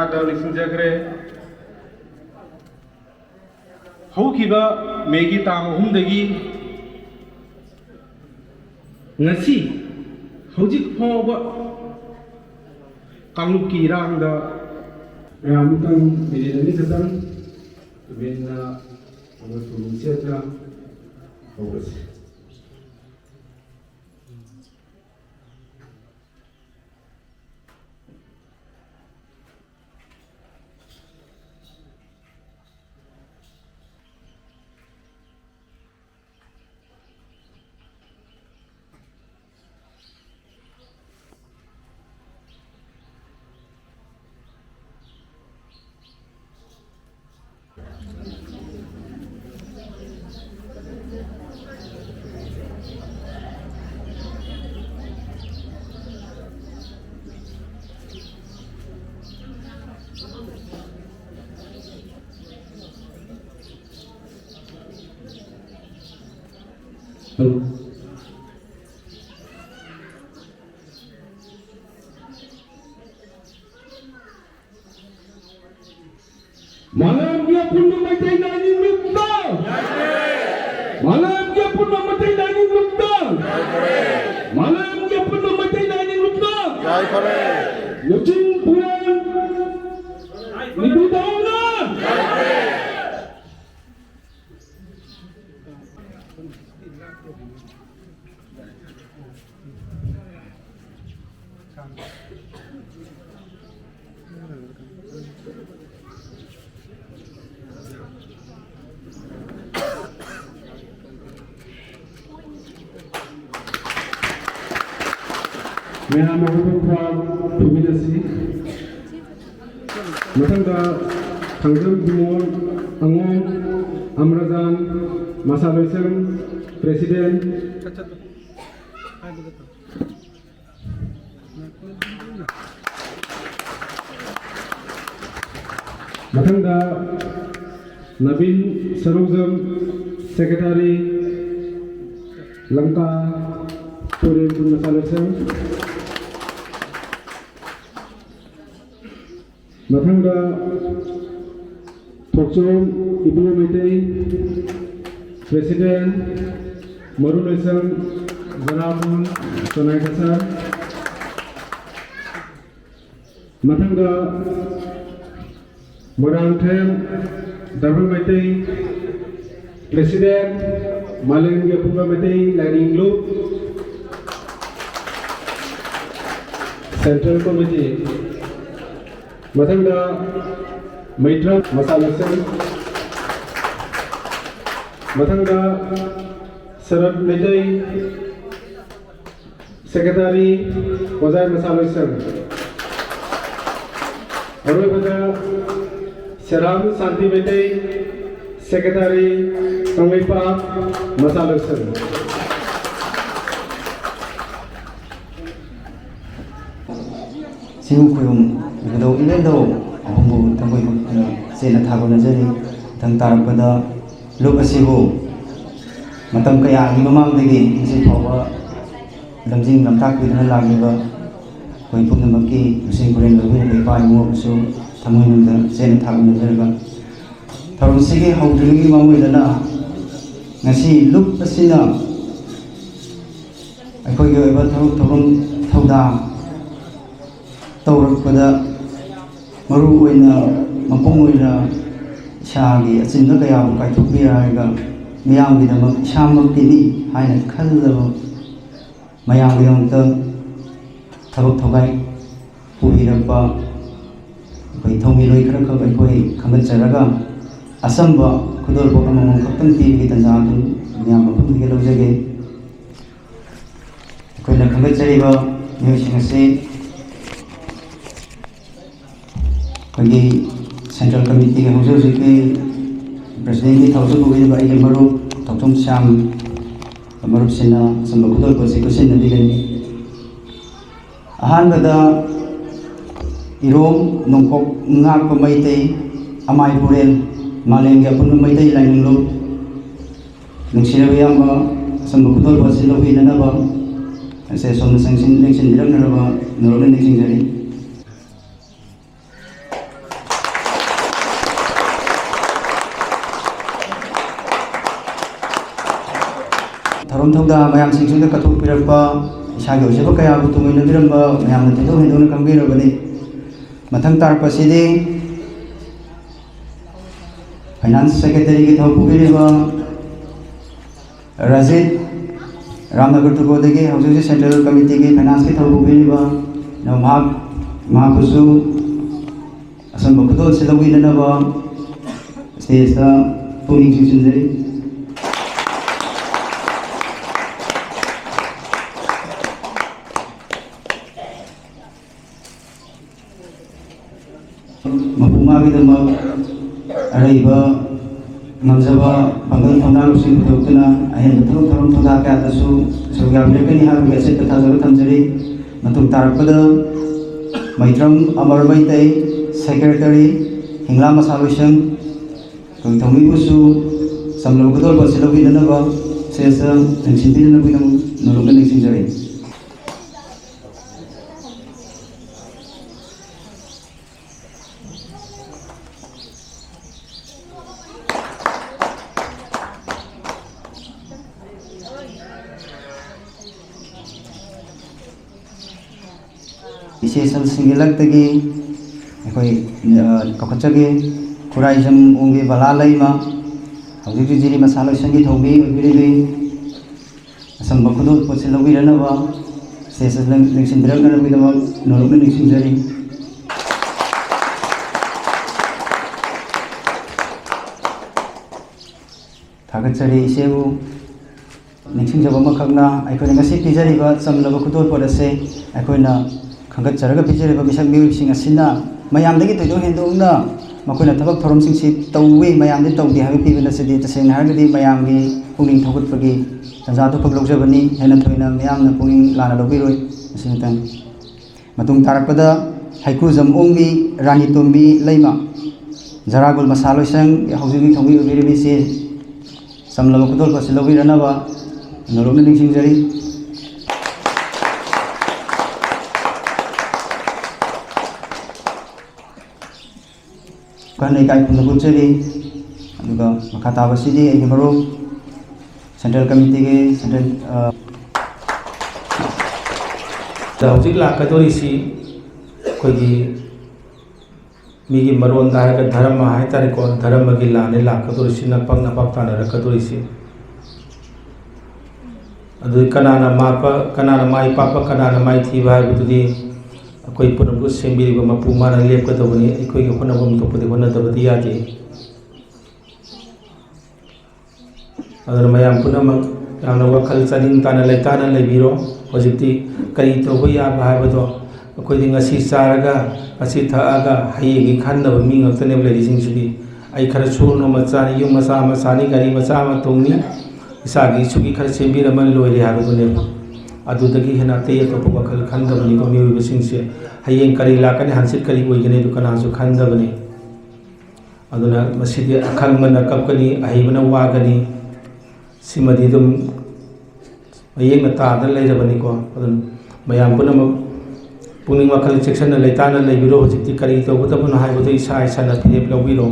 ꯃꯈꯥꯗ ꯅꯤꯡꯁꯤꯡꯖꯈ꯭ꯔꯦ ꯍꯧꯈꯤꯕ ꯃꯦꯒꯤ ꯇꯥꯡ 3ꯗꯒꯤ ngasi hojik fauba kanglupki irangda ramutang milidani katang tubenna amasung siatra hobase Halo. Malam dia pun memakai nani lukta. Malam dia pun memakai nani lukta. Malam dia pun memakai nani lukta. Locin pulang. Ibu tahu nak? Mena mahupwa tuminasi matangda thangjam bimol angong amrazan masaloisem presiden matangda nabin sarojam secretary langka Puri masaloisem Mathangda Thokchom Ibu Maitai Presiden Marunasam Zanapun Sonai Kasar Mathangda Morangthem Darbal Maitai Presiden Malengga Pumba Maitai Lining Group Central Committee Mathangda Maitra Masalasan Mathangda Sarad Maitai Secretary Wazai Masalasan Arwabada Seram Santi Maitai Secretary Sangaipa Masalasan Simu kuyum Gado ilendo ahumbu tamboi sena thago najari thang tarpada lok asibu matam kaya gi mamang degi isi phawa lamjing lamtak bidna lagiba koi punamaki using kuren lobi be pai mo su thamoi nunda sena thago najari ba tharum sige haudringi mamoi dana ngasi luk asina akhoi ge ba tharum thauda tawrakpada maru oina mapong oina shagi achinda kaya kaithokbiraga miyamgi damak shamakini haina khallaba mayamgi damta thabak thogai puhirapa koi thomiloi khara khak koi khangatjaraga asamba khudor bo amamam khaptang pi tanjadu miyam mapung dige lojage koi na khangatjariba miyosingase Bagi Central Committee yang khusus ini Presiden kita harus menguji bagi marup Toktom Syam marup sena sembah kudol konstitusi nabi kini ahan pada irom nongkok ngak pemaitei amai purel malengga pun pemaitei lain lo nungsira yang sembah kudol konstitusi nabi naba saya soal sengsin dirang naba nolong nexing jari ꯊꯧꯔꯝ ꯊꯧꯗꯥ ꯃꯌꯥꯝꯁꯤꯡꯁꯤꯗ ꯀꯠꯊꯣꯛꯄꯤꯔꯛꯄ ꯏꯁꯥꯒꯤ ꯑꯣꯏꯖꯕ ꯀꯌꯥꯕꯨ ꯇꯨꯡꯏꯟꯅꯕꯤꯔꯝꯕ ꯃꯌꯥꯝꯅ ꯊꯣꯏꯗꯣꯛ ꯍꯦꯟꯗꯣꯛꯅ ꯈꯪꯕꯤꯔꯕꯅꯤ ꯃꯊꯪ ꯇꯥꯔꯛꯄꯁꯤꯗꯤ finance ꯁꯦꯀ꯭ꯔꯦꯇꯔꯤꯒꯤ ꯊꯕꯛ ꯄꯨꯕꯤꯔꯤꯕ ꯔꯥꯖꯤꯠ ꯔꯥꯝꯅꯒꯔ ꯇꯨꯀꯣꯗꯒꯤ ꯍꯧꯖꯤꯛ ꯍꯧꯖꯤꯛ ꯁꯦꯟꯇ꯭ꯔꯦꯜ ꯀꯃꯤꯇꯤꯒꯤ ꯐꯥꯏꯅꯥꯟꯁꯀꯤ ꯊꯕꯛ ꯄꯨꯕꯤꯔꯤꯕ ꯃꯍꯥꯛꯄꯨꯁꯨ ꯑꯁꯪꯕ ꯈꯨꯗꯣꯜꯁꯤ ꯂꯧꯕꯤꯅꯅꯕ ꯁ꯭ꯇꯦꯖꯇ ꯄꯨꯛꯅꯤꯡ ꯆꯤꯡꯁꯤꯟꯖꯔꯤ ꯃꯄꯨꯡꯉꯥꯒꯤꯗꯃꯛ ꯑꯔꯩꯕ ꯉꯝꯖꯕ ꯄꯥꯡꯒꯜ ꯊꯧꯅꯥ ꯂꯧꯁꯤꯡ ꯄꯨꯊꯣꯛꯇꯨꯅ ꯑꯍꯦꯟꯕ ꯊꯧꯔꯝ ꯊꯧꯗꯥ ꯀꯌꯥꯗꯁꯨ ꯁꯔꯨꯛ ꯌꯥꯕꯤꯔꯛꯀꯅꯤ ꯍꯥꯏꯕꯒꯤ ꯑꯆꯦꯠꯄ ꯊꯥꯖꯕ ꯊꯝꯖꯔꯤ ꯃꯇꯨꯡ ꯇꯥꯔꯛꯄꯗ ꯃꯩꯇ꯭ꯔꯝ ꯑꯃꯔ ꯃꯩꯇꯩ ꯁꯦꯀ꯭ꯔꯦꯇꯔꯤ ꯍꯤꯡꯂꯥ ꯃꯁꯥ ꯂꯣꯏꯁꯪ ꯊꯧꯃꯤꯕꯨꯁꯨ ꯆꯝꯂꯕ ꯈꯨꯗꯣꯜ ꯑꯁꯤ ꯂꯧꯕꯤꯅꯅꯕ ꯁ꯭ꯇꯦꯖꯇ ꯅꯤꯡꯁꯤꯡꯕꯤꯅꯅꯕꯒꯤꯗꯃꯛ ꯅꯣꯂꯨꯛꯅ ꯅꯤꯡꯁꯤꯡꯖꯔꯤ ꯏꯆꯦꯁꯜꯁꯤꯡꯒꯤ ꯂꯛꯇꯒꯤ ꯑꯩꯈꯣꯏ ꯀꯧꯈꯠꯆꯒꯦ ꯈꯨꯔꯥꯏꯖꯝ ꯑꯣꯡꯕꯤ ꯕꯂꯥ ꯂꯩꯃ ꯍꯧꯖꯤꯛ ꯍꯧꯖꯤꯛ ꯖꯤꯔꯤ ꯃꯁꯥ ꯂꯣꯏꯁꯪꯒꯤ ꯊꯧꯃꯤ ꯑꯣꯏꯕꯤꯔꯤꯕꯤ ꯑꯁꯪꯕ ꯈꯨꯗꯣꯜ ꯄꯣꯠꯁꯤ ꯂꯧꯕꯤꯔꯅꯕ ꯁ꯭ꯇꯦꯖꯇ ꯅꯤꯡꯁꯤꯡꯕꯤꯔꯛꯅꯕꯒꯤꯗꯃꯛ ꯅꯣꯂꯨꯛꯅ ꯅꯤꯡꯁꯤꯡꯖꯔꯤ ꯊꯥꯒꯠꯆꯔꯤ ꯏꯆꯦꯕꯨ ꯅꯤꯡꯁꯤꯡꯖꯕ ꯑꯃꯈꯛꯅ ꯑꯩꯈꯣꯏꯅ ꯉꯁꯤ ꯄꯤꯖꯔꯤꯕ ꯆꯝꯂꯕ ꯈꯨꯗꯣꯜꯄꯣꯠ ꯑꯁꯤ ꯑꯩꯈꯣꯏꯅ ꯈꯟꯒꯠꯆꯔꯒ ꯄꯤꯖꯔꯤꯕ ꯃꯤꯁꯛ ꯃꯤꯑꯣꯏꯁꯤꯡ ꯑꯁꯤꯅ ꯃꯌꯥꯝꯗꯒꯤ ꯊꯣꯏꯗꯣꯛ ꯍꯦꯟꯗꯣꯛꯅ ꯃꯈꯣꯏꯅ ꯊꯕꯛ ꯊꯧꯔꯝꯁꯤꯡꯁꯤ ꯇꯧꯋꯤ ꯃꯌꯥꯝꯗꯤ ꯇꯧꯗꯦ ꯍꯥꯏꯕ ꯄꯤꯕ ꯑꯁꯤꯗꯤ ꯇꯁꯦꯡꯅ ꯍꯥꯏꯔꯒꯗꯤ ꯃꯌꯥꯝꯒꯤ ꯄꯨꯛꯅꯤꯡ ꯊꯧꯒꯠꯄꯒꯤ ꯇꯟꯖꯥꯗꯨ ꯈꯛ ꯂꯧꯖꯕꯅꯤ ꯍꯦꯟꯅ ꯊꯣꯏꯅ ꯃꯤꯌꯥꯝꯅ ꯄꯨꯛꯅꯤꯡ ꯂꯥꯟꯅ ꯂꯧꯕꯤꯔꯣꯏ ꯑꯁꯤꯃꯇꯪ ꯃꯇꯨꯡ ꯇꯥꯔꯛꯄꯗ ꯍꯩꯀ꯭ꯔꯨꯖꯝ ꯑꯣꯡꯕꯤ ꯔꯥꯅꯤ ꯇꯣꯝꯕꯤ ꯂꯩꯃ ꯖꯔꯥꯒꯨꯜ ꯃꯁꯥ ꯂꯣꯏꯁꯪ ꯍꯧꯖꯤꯛ ꯍꯧꯖꯤꯛ ꯊꯧꯃꯤ ꯑꯣꯏꯕꯤꯔꯤꯕꯤ ꯏꯆꯦ ꯆꯝꯂꯕ ꯈꯨꯗꯣꯜꯄꯣꯠꯁꯤ ꯂꯧꯕꯤꯔꯅꯕ ꯅꯣꯂꯨꯛꯅ ꯅꯤꯡꯁꯤꯡꯖꯔꯤ ꯀꯟꯅ ꯏꯀꯥꯏ ꯈꯨꯝꯅꯕ ꯎꯠꯆꯔꯤ ꯑꯗꯨꯒ ꯃꯈꯥ ꯇꯥꯕꯁꯤꯗꯤ ꯑꯩꯒꯤ ꯃꯔꯨꯞ ꯁꯦꯟꯇ꯭ꯔꯦꯜ ꯀꯃꯤꯇꯤꯒꯤ ꯍꯧꯖꯤꯛ ꯂꯥꯛꯀꯗꯧꯔꯤꯁꯤ ꯑꯩꯈꯣꯏꯒꯤ ꯃꯤꯒꯤ ꯃꯔꯣꯟꯗ ꯍꯥꯏꯔꯒ ꯙꯔꯃ ꯍꯥꯏꯇꯥꯔꯦꯀꯣ ꯙꯔꯃꯒꯤ ꯂꯥꯟꯅꯦ ꯂꯥꯛꯀꯗꯧꯔꯤꯁꯤ ꯅꯄꯥꯛ ꯅꯄꯥꯛ ꯇꯥꯟꯅꯔꯛꯀꯗꯧꯔꯤꯁꯤ ꯑꯗꯨ ꯀꯅꯥꯅ ꯃꯥꯏ ꯄꯥꯛꯄ ꯀꯅꯥꯅ ꯃꯥꯏꯊꯤꯕ ꯍꯥꯏꯕꯗꯨꯗꯤ ꯑꯩꯈꯣꯏ ꯄꯨꯝꯅꯃꯛ ꯁꯦꯝꯕꯤꯔꯤꯕ ꯃꯄꯨ ꯃꯥꯅ ꯂꯦꯞꯀꯗꯕꯅꯤ ꯑꯩꯈꯣꯏꯒꯤ ꯍꯣꯠꯅꯐꯝ ꯊꯣꯛꯄꯗꯤ ꯍꯣꯠꯅꯗꯕꯗꯤ ꯌꯥꯗꯦ ꯑꯗꯨꯅ ꯃꯌꯥꯝ ꯄꯨꯝꯅꯃꯛ ꯌꯥꯝꯅ ꯋꯥꯈꯜ ꯆꯥꯅꯤꯡ ꯇꯥꯅ ꯂꯩꯇꯥꯅ ꯂꯩꯕꯤꯔꯣ ꯍꯧꯖꯤꯛꯇꯤ ꯀꯔꯤ ꯇꯧꯕ ꯌꯥꯕ ꯍꯥꯏꯕꯗꯣ ꯑꯩꯈꯣꯏꯗꯤ ꯉꯁꯤ ꯆꯥꯔꯒ ꯉꯁꯤ ꯊꯛꯑꯒ ꯍꯌꯦꯡꯒꯤ ꯈꯟꯅꯕ ꯃꯤ ꯉꯥꯛꯇꯅꯦꯕ ꯂꯩꯔꯤꯁꯤꯡꯁꯤꯗꯤ ꯑꯩ ꯈꯔ ꯁꯨꯔꯨꯅ ꯃꯆꯥꯅꯤ ꯌꯨꯝ ꯃꯆꯥ ꯑꯃ ꯁꯥꯅꯤ ꯒꯥꯔꯤ ꯃꯆꯥ ꯑꯃ ꯇꯣꯡꯅꯤ ꯏꯁꯥꯒꯤ ꯏꯁꯨꯒꯤ ꯈꯔ ꯁꯦꯝꯕꯤꯔꯝꯃ ꯂꯣꯏꯔꯦ ꯍꯥꯏꯕꯗꯨꯅꯦꯕ ꯑꯗꯨꯗꯒꯤ ꯍꯦꯟꯅ ꯑꯇꯩ ꯑꯇꯣꯞꯄ ꯋꯥꯈꯜ ꯈꯟꯗꯕꯅꯤꯀꯣ ꯃꯤꯑꯣꯏꯕꯁꯤꯡꯁꯦ ꯍꯌꯦꯡ ꯀꯔꯤ ꯂꯥꯛꯀꯅꯤ ꯍꯪꯆꯤꯠ ꯀꯔꯤ ꯑꯣꯏꯒꯅꯤ ꯑꯗꯨ ꯀꯅꯥꯁꯨ ꯈꯟꯗꯕꯅꯤ ꯑꯗꯨꯅ ꯃꯁꯤꯗꯤ ꯑꯈꯪꯕꯅ ꯀꯞꯀꯅꯤ ꯑꯍꯩꯕꯅ ꯋꯥꯒꯅꯤ ꯁꯤꯃꯗꯤ ꯑꯗꯨꯝ ꯃꯌꯦꯛꯅ ꯇꯥꯗꯅ ꯂꯩꯔꯕꯅꯤꯀꯣ ꯑꯗꯨꯅ ꯃꯌꯥꯝ ꯄꯨꯝꯅꯃꯛ ꯄꯨꯛꯅꯤꯡ ꯋꯥꯈꯜ ꯆꯦꯛꯁꯤꯟꯅ ꯂꯩꯇꯥꯅ ꯂꯩꯕꯤꯔꯣ ꯍꯧꯖꯤꯛꯇꯤ ꯀꯔꯤ ꯇꯧꯒꯗꯕꯅꯣ ꯍꯥꯏꯕꯗꯨ ꯏꯁꯥ ꯏꯁꯥꯅ ꯐꯤꯔꯦꯞ ꯂꯧꯕꯤꯔꯣ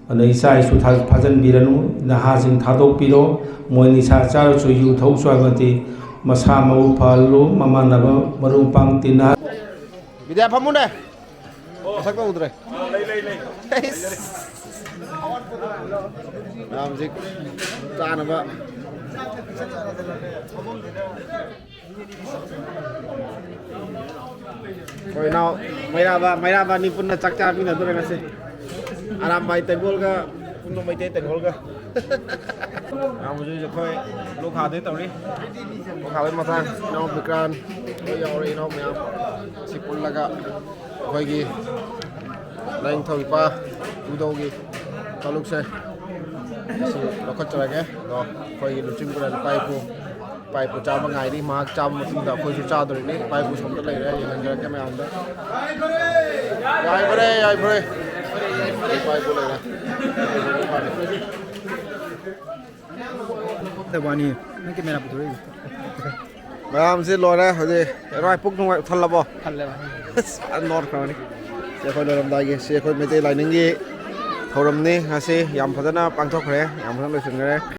ꯑꯗꯨꯅ ꯏꯆꯥ ꯏꯁꯨ ꯐꯥꯖꯤꯟꯕꯤꯔꯅꯨ ꯅꯍꯥꯁꯤꯡ ꯊꯥꯗꯣꯛꯄꯤꯔꯣ ꯃꯣꯏ ꯅꯤꯁꯥ ꯆꯥꯔꯁꯨ ꯌꯨ ꯊꯧꯁꯨ ꯍꯥꯏꯕ ꯅꯠꯇꯦ ꯃꯁꯥ ꯃꯎ ꯐꯍꯜꯂꯨ ꯃꯃꯥꯟꯅꯕ ꯃꯔꯨꯞ ꯃꯄꯥꯡ ꯇꯤꯟꯅ Bidya famunde. Sakta udre. Namzik tana ba. Koi now mayra ba ni punna chakcha mi na dure ngase. Aram bai tengol ga punno mai te tengol ga. Am ju ju khoi lu kha te tawri. Lu kha ma thang no bikran. Yo ri no me sipul laga khoi gi lang thoi pa udo gi taluk se. Si lokot chara ge do khoi gi lu chim pura pai pu cha ma ngai di ma cha ma tung da khoi ju cha dori ni pai pu som da lai ra yang ga ke me am da. Ai bare. Pai pu lai ra. Tawani, nó cái mẹ làm tụi Ma'am xin lỗi đấy, hồi rồi phúc không thân là bò. thân là Ăn ngon không đi. Sẽ khôi làm đại gì, sẽ khôi mấy tay lại những gì. Thầu làm đi, ha sẽ yam phải na băng thóc khỏe, yam phải na luyện cái đấy.